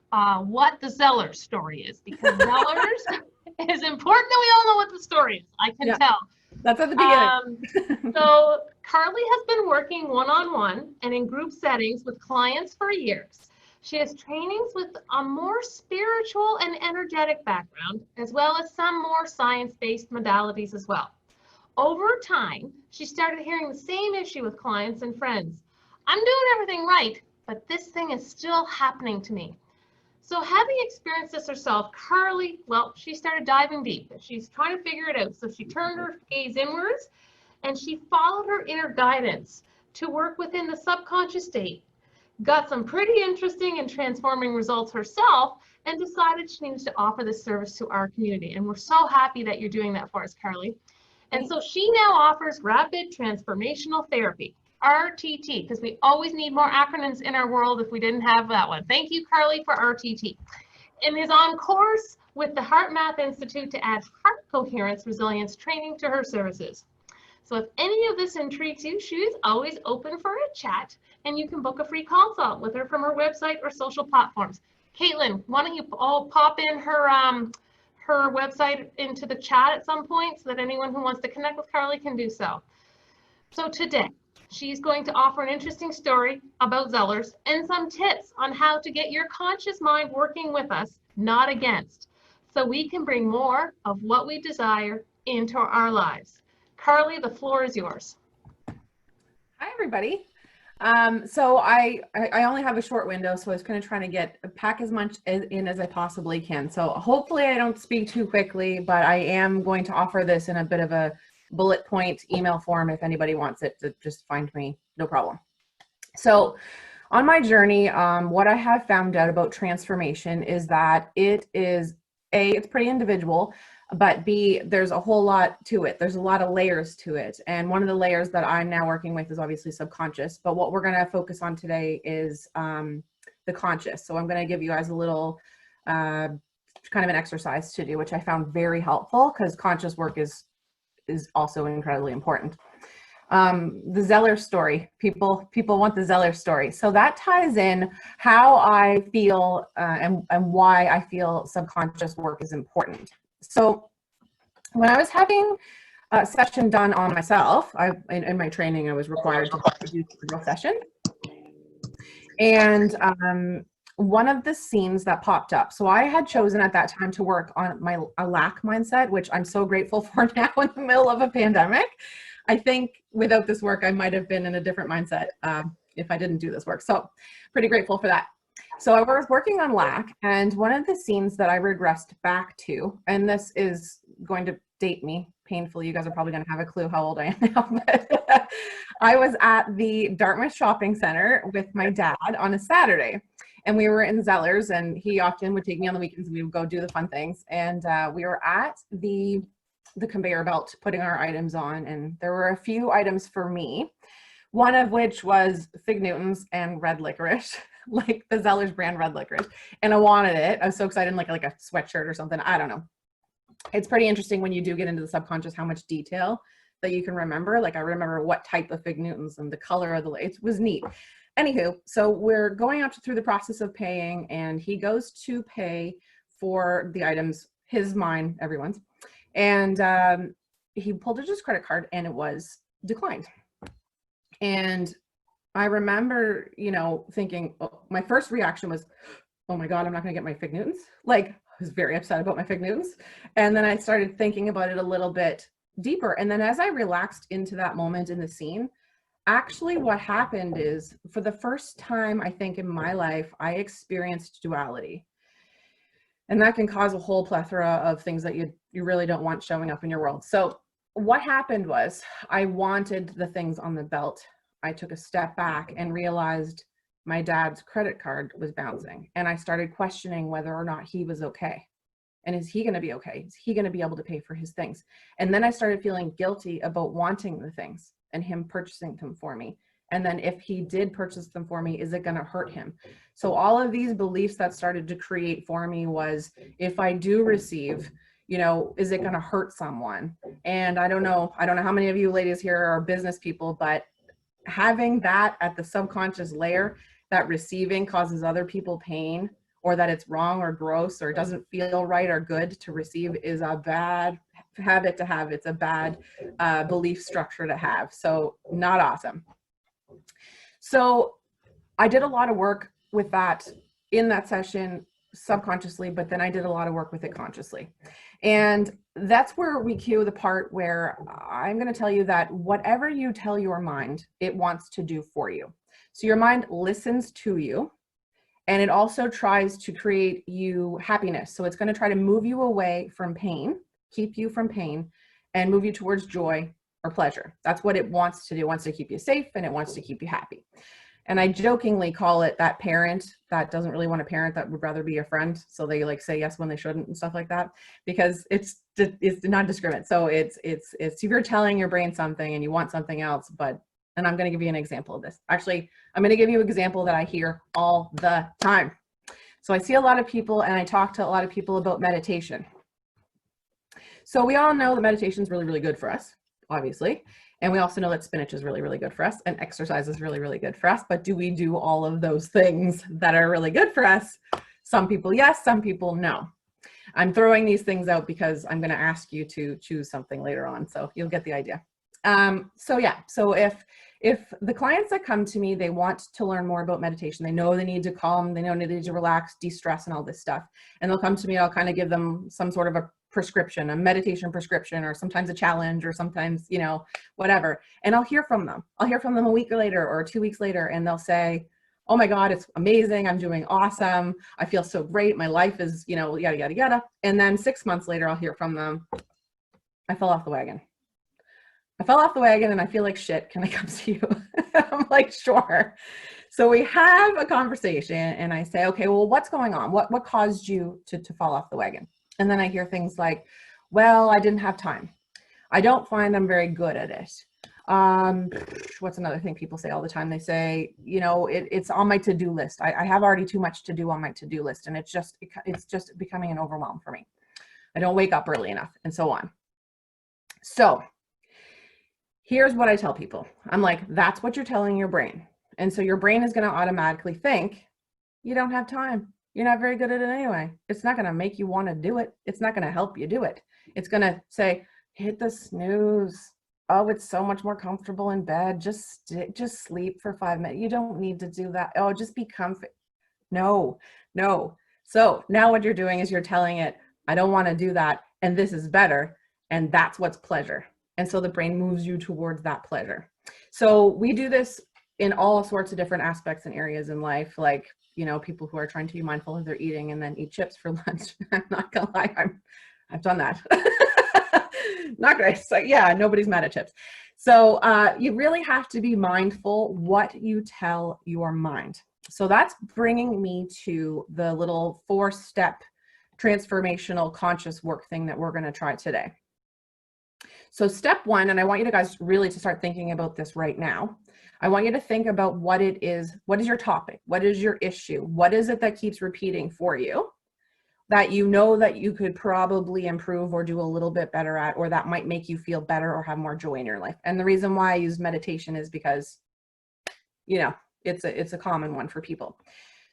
what the Zellers story is, because Zellers is important that we all know what the story is. I can tell. That's at the beginning. So Carli has been working one-on-one and in group settings with clients for years. She has trainings with a more spiritual and energetic background, as well as some more science-based modalities as well. Over time, she started hearing the same issue with clients and friends. I'm doing everything right, but this thing is still happening to me. So having experienced this herself, Carli, well, she started diving deep. She's trying to figure it out. So she turned her gaze inwards and she followed her inner guidance to work within the subconscious state, got some pretty interesting and transforming results herself, and decided she needs to offer this service to our community. And we're so happy that you're doing that for us, Carli. And so she now offers rapid transformational therapy, RTT, because we always need more acronyms in our world if we didn't have that one. Thank you, Carli, for RTT. And is on course with the Heart Math Institute to add heart coherence resilience training to her services. So if any of this intrigues you, she is always open for a chat, and you can book a free consult with her from her website or social platforms. Caitlin, why don't you all pop in her website into the chat at some point so that anyone who wants to connect with Carli can do so. So today, she's going to offer an interesting story about Zellers and some tips on how to get your conscious mind working with us, not against, so we can bring more of what we desire into our lives. Carli, the floor is yours. Hi, everybody. So I only have a short window, so I was kind of trying to pack as much in as I possibly can. So hopefully I don't speak too quickly, but I am going to offer this in a bit of a bullet point email form if anybody wants it to just find me, no problem. So on my journey, what I have found out about transformation is that it is it's pretty individual, but B, there's a whole lot to it. There's a lot of layers to it. And one of the layers that I'm now working with is obviously subconscious, but what we're going to focus on today is the conscious. So I'm going to give you guys a little kind of an exercise to do, which I found very helpful because conscious work is also incredibly important. The Zeller story, people want the Zeller story. So that ties in how I feel and why I feel subconscious work is important. So when I was having a session done on myself, in my training, I was required to do a real session. And one of the scenes that popped up, so I had chosen at that time to work on a lack mindset, which I'm so grateful for now in the middle of a pandemic. I think without this work, I might have been in a different mindset if I didn't do this work. So pretty grateful for that. So I was working on lack, and one of the scenes that I regressed back to, and this is going to date me painfully, you guys are probably going to have a clue how old I am now, but I was at the Dartmouth Shopping Center with my dad on a Saturday, and we were in Zellers, and he often would take me on the weekends, and we would go do the fun things, and we were at the conveyor belt putting our items on, and there were a few items for me, one of which was Fig Newtons and red licorice, like the Zellers brand red licorice, and I wanted it. I was so excited, like a sweatshirt or something. I don't know. It's pretty interesting when you do get into the subconscious how much detail that you can remember. Like I remember what type of Fig Newtons and the color of it was neat. Anywho, so we're going up through the process of paying, and he goes to pay for the items, his, mine, everyone's, and he pulled out his credit card and it was declined. And I remember, thinking, my first reaction was, oh my God, I'm not going to get my Fig Newtons. Like, I was very upset about my Fig Newtons. And then I started thinking about it a little bit deeper. And then as I relaxed into that moment in the scene, actually what happened is, for the first time, I think in my life, I experienced duality. And that can cause a whole plethora of things that you really don't want showing up in your world. So what happened was, I wanted the things on the belt. I took a step back and realized my dad's credit card was bouncing. And I started questioning whether or not he was okay. And is he going to be okay? Is he going to be able to pay for his things? And then I started feeling guilty about wanting the things and him purchasing them for me. And then if he did purchase them for me, is it going to hurt him? So all of these beliefs that started to create for me was, if I do receive, is it going to hurt someone? And I don't know how many of you ladies here are business people, but having that at the subconscious layer that receiving causes other people pain, or that it's wrong or gross or doesn't feel right or good to receive, is a bad habit to have. It's a bad belief structure to have. So not awesome. So I did a lot of work with that in that session subconsciously, but then I did a lot of work with it consciously. And that's where we cue the part where I'm going to tell you that whatever you tell your mind, it wants to do for you. So your mind listens to you, and it also tries to create you happiness. So it's going to try to move you away from pain, keep you from pain, and move you towards joy or pleasure. That's what it wants to do. It wants to keep you safe, and it wants to keep you happy. And I jokingly call it that parent that doesn't really want a parent, that would rather be a friend. So they like say yes when they shouldn't and stuff like that, because it's not discriminate. So it's if you're telling your brain something and you want something else, and I'm going to give you an example of this. Actually, I'm going to give you an example that I hear all the time. So I see a lot of people, and I talk to a lot of people about meditation. So we all know that meditation is really, really good for us, obviously. And we also know that spinach is really, really good for us, and exercise is really, really good for us. But do we do all of those things that are really good for us? Some people, yes, some people, no. I'm throwing these things out because I'm going to ask you to choose something later on. So you'll get the idea. So if the clients that come to me, they want to learn more about meditation, they know they need to calm, they know they need to relax, de-stress, and all this stuff. And they'll come to me, I'll kind of give them some sort of a prescription, a meditation prescription, or sometimes a challenge, or sometimes, you know, whatever. And I'll hear from them. I'll hear from them a week later or 2 weeks later, and they'll say, oh my God, it's amazing. I'm doing awesome. I feel so great. My life is, you know, yada, yada, yada. And then 6 months later, I'll hear from them, I fell off the wagon. I fell off the wagon and I feel like shit. Can I come see you? I'm like, sure. So we have a conversation, and I say, okay, well, what's going on? What caused you to fall off the wagon? And then I hear things like, well, I didn't have time. I don't find I'm very good at it. What's another thing people say all the time? They say, you know, it's on my to-do list. I have already too much to do on my to-do list, and it's just becoming an overwhelm for me. I don't wake up early enough, and so on. So here's what I tell people. I'm like, that's what you're telling your brain. And so your brain is going to automatically think, you don't have time. You're not very good at it anyway. It's not going to make you want to do it. It's not going to help you do it. It's going to say, hit the snooze. Oh, it's so much more comfortable in bed. Just sleep for 5 minutes. You don't need to do that. Oh, just be comfy. No. So now what you're doing is you're telling it, I don't want to do that, and this is better. And that's what's pleasure. And so the brain moves you towards that pleasure. So we do this in all sorts of different aspects and areas in life, like, you know, people who are trying to be mindful of their eating and then eat chips for lunch. I'm not gonna lie, I've done that. Not great. So yeah, nobody's mad at chips. So you really have to be mindful what you tell your mind. So that's bringing me to the little 4-step transformational conscious work thing that we're going to try today. So step 1, and I want you guys really to start thinking about this right now. I want you to think about what it is. What is your topic? What is your issue? What is it that keeps repeating for you that you know that you could probably improve or do a little bit better at, or that might make you feel better or have more joy in your life? And the reason why I use meditation is because, you know, it's a common one for people.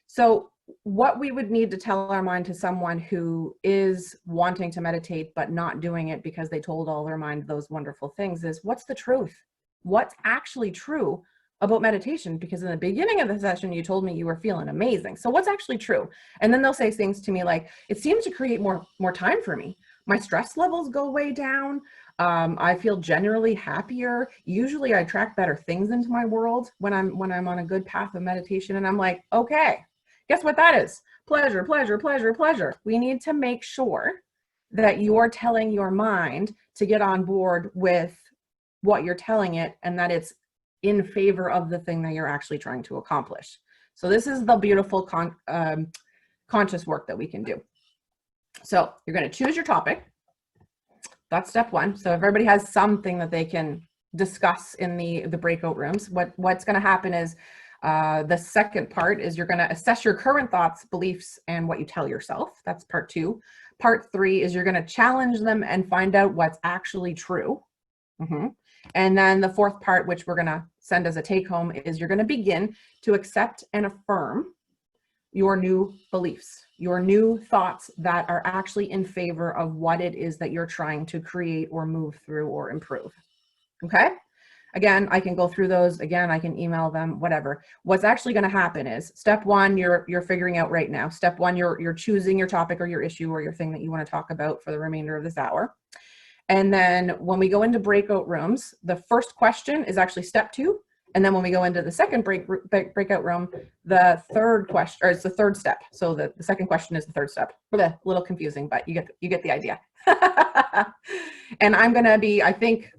So what we would need to tell our mind to someone who is wanting to meditate but not doing it because they told all their mind those wonderful things is, what's the truth? What's actually true about meditation? Because in the beginning of the session, you told me you were feeling amazing. So what's actually true? And then they'll say things to me like, it seems to create more time for me. My stress levels go way down. I feel generally happier. Usually I attract better things into my world when I'm on a good path of meditation. And I'm like, okay, guess what that is? Pleasure, pleasure, pleasure, pleasure. We need to make sure that you're telling your mind to get on board with what you're telling it, and that it's in favor of the thing that you're actually trying to accomplish. So this is the beautiful conscious work that we can do. So you're going to choose your topic. That's step 1. So everybody has something that they can discuss in the breakout rooms. What's going to happen is the second part is you're going to assess your current thoughts, beliefs, and what you tell yourself. That's part 2. Part 3 is you're going to challenge them and find out what's actually true. And then the fourth part, which we're going to send as a take home, is you're going to begin to accept and affirm your new beliefs, your new thoughts that are actually in favor of what it is that you're trying to create or move through or improve. Okay? Again, I can go through those. Again, I can email them, whatever. What's actually going to happen is step one, you're figuring out right now. Step one, you're choosing your topic or your issue or your thing that you want to talk about for the remainder of this hour. And then when we go into breakout rooms, the first question is actually step two. And then when we go into the second breakout room, the third question, or it's the third step. So the second question is the third step. A little confusing, but you get the idea. And I'm going to be, I think,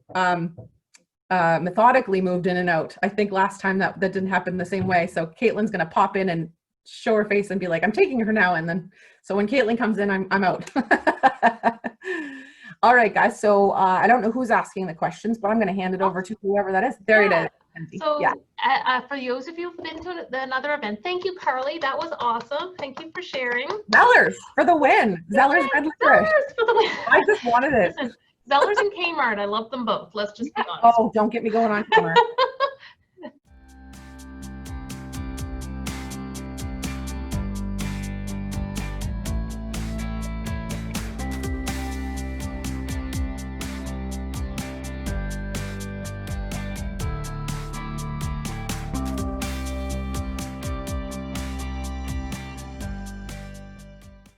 methodically moved in and out. I think last time that didn't happen the same way. So Caitlin's going to pop in and show her face and be like, I'm taking her now. And then, so when Caitlin comes in, I'm out. All right, guys. So I don't know who's asking the questions, but I'm going to hand it over to whoever that is. There it is. So for those of you who've been to another event, thank you, Carli. That was awesome. Thank you for sharing. Zellers for the win. Zellers Red Licorice. Zellers for the win. I just wanted it. Listen, Zellers and Kmart, I love them both. Let's just be honest. Oh, don't get me going on Kmart.